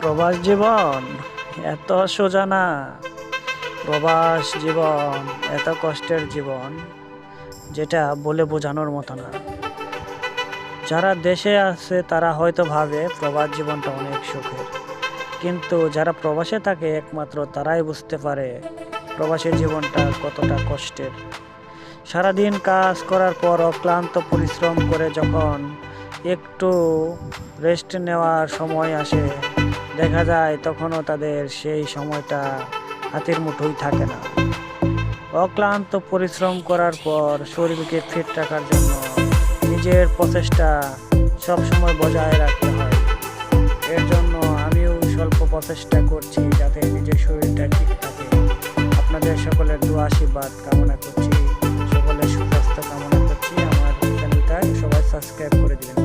প্রবাস জীবন এত সোজা না। প্রবাস জীবন এত কষ্টের জীবন, যেটা বলে বোঝানোর মতো না। যারা দেশে আছে তারা হয়তো ভাবে প্রবাস জীবনটা অনেক সুখের, কিন্তু যারা প্রবাসে থাকে একমাত্র তারাই বুঝতে পারে প্রবাসের জীবনটা কতটা কষ্টের। সারাদিন কাজ করার পর অক্লান্ত পরিশ্রম করে যখন একটু রেস্ট নেওয়ার সময় আসে, দেখা যায় তখনও তাদের সেই সময়টা হাতের মুঠোয় থাকে না। অক্লান্ত পরিশ্রম করার পর শরীরকে ফিট রাখার জন্য নিজের প্রচেষ্টা সবসময় বজায় রাখতে হয়। এর জন্য আমিও স্বল্প প্রচেষ্টা করছি যাতে নিজের শরীরটা ঠিক থাকে। আপনাদের সকলের দোয়া আশীর্বাদ কামনা করছি, সকলের সুস্বাস্থ্য কামনা করছি। আমার চ্যানেলটা সবাই সাবস্ক্রাইব করে দিবেন।